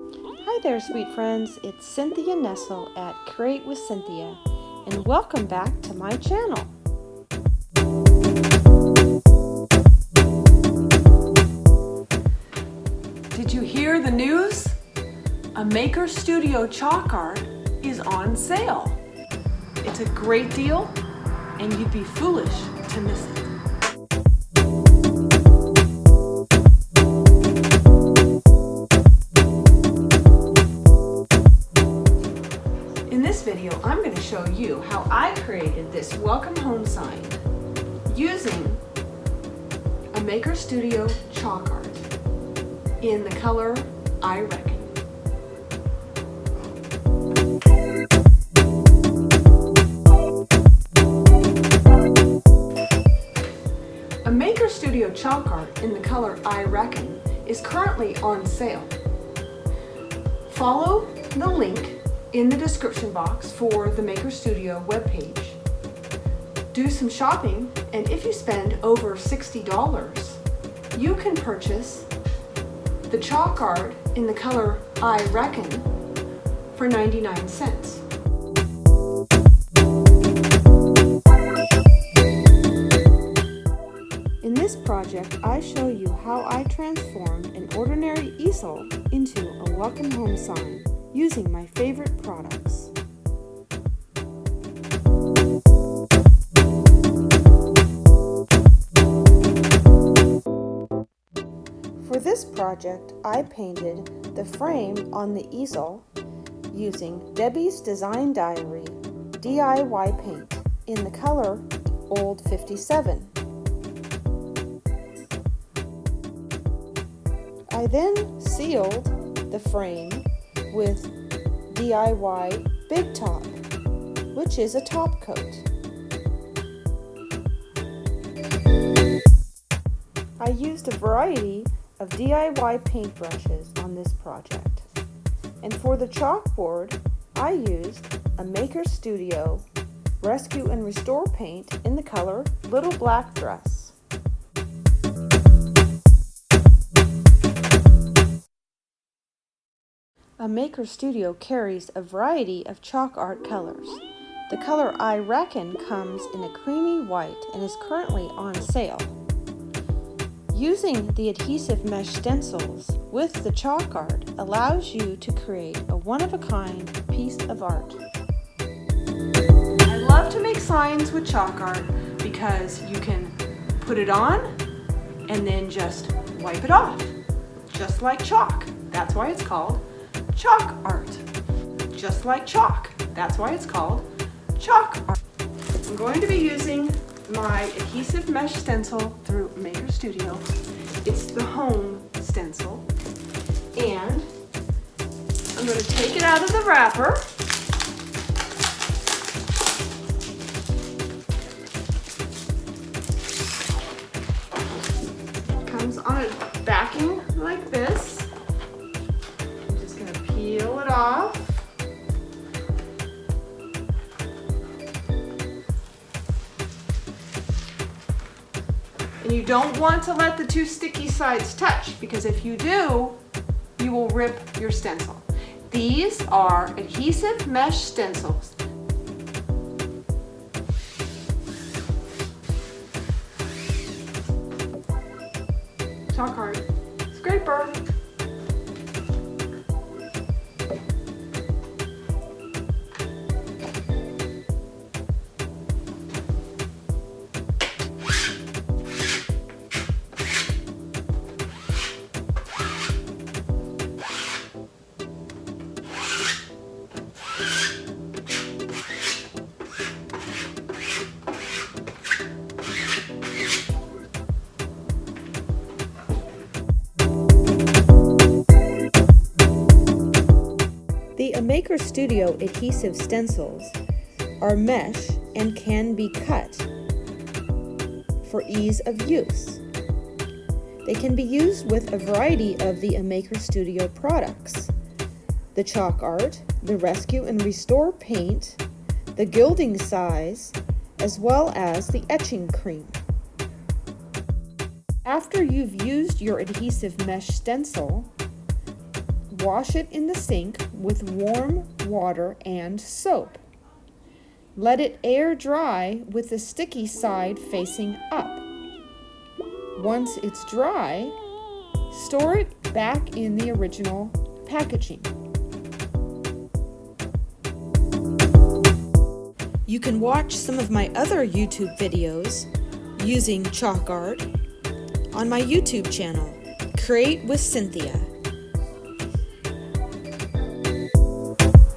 Hi there, sweet friends. It's Cynthia Nessel at Create with Cynthia, and welcome back to my channel. Did you hear the news? A Maker Studio chalk art is on sale. It's a great deal, and you'd be foolish to miss it. In this video, I'm going to show you how I created this welcome home sign using a Maker Studio chalk art in the color I Reckon. A Maker Studio chalk art in the color I Reckon is currently on sale. Follow the link in the description box for the Maker Studio webpage. Do some shopping, and if you spend over $60, you can purchase the chalk art in the color I Reckon for 99 cents. In this project, I show you how I transformed an ordinary easel into a welcome home sign using my favorite products. For this project, I painted the frame on the easel using Debbie's Design Diary DIY paint in the color Old 57. I then sealed the frame with DIY Big Top, which is a top coat. I used a variety of DIY paintbrushes on this project. And for the chalkboard, I used a Maker Studio Rescue and Restore paint in the color Little Black Dress. A Maker Studio carries a variety of chalk art colors. The color I Reckon comes in a creamy white and is currently on sale. Using the adhesive mesh stencils with the chalk art allows you to create a one-of-a-kind piece of art. I love to make signs with chalk art because you can put it on and then just wipe it off, just like chalk. That's why it's called chalk art. Just like chalk. That's why it's called chalk art. I'm going to be using my adhesive mesh stencil through Maker Studio. It's the home stencil. And I'm going to take it out of the wrapper. It comes on a backing like this. Peel it off. And you don't want to let the two sticky sides touch, because if you do, you will rip your stencil. These are adhesive mesh stencils. Chalk art scraper. The Maker Studio adhesive stencils are mesh and can be cut for ease of use. They can be used with a variety of the Maker Studio products: the chalk art, the Rescue and Restore paint, the gilding size, as well as the etching cream. After you've used your adhesive mesh stencil, Wash it in the sink with warm water and soap. Let it air dry with the sticky side facing up. Once it's dry, store it back in the original packaging. You can watch some of my other YouTube videos using chalk art on my YouTube channel, Create with Cynthia.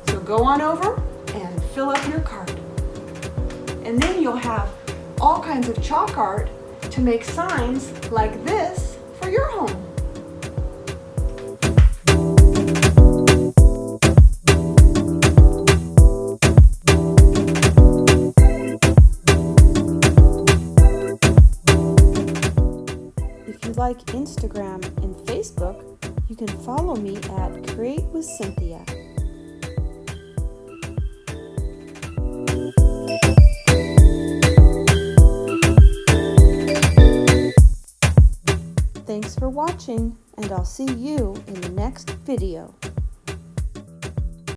So go on over and fill up your cart. And then you'll have all kinds of chalk art to make signs like this for your home. If you like Instagram and Facebook, you can follow me at Create with Cynthia. Thanks for watching, and I'll see you in the next video.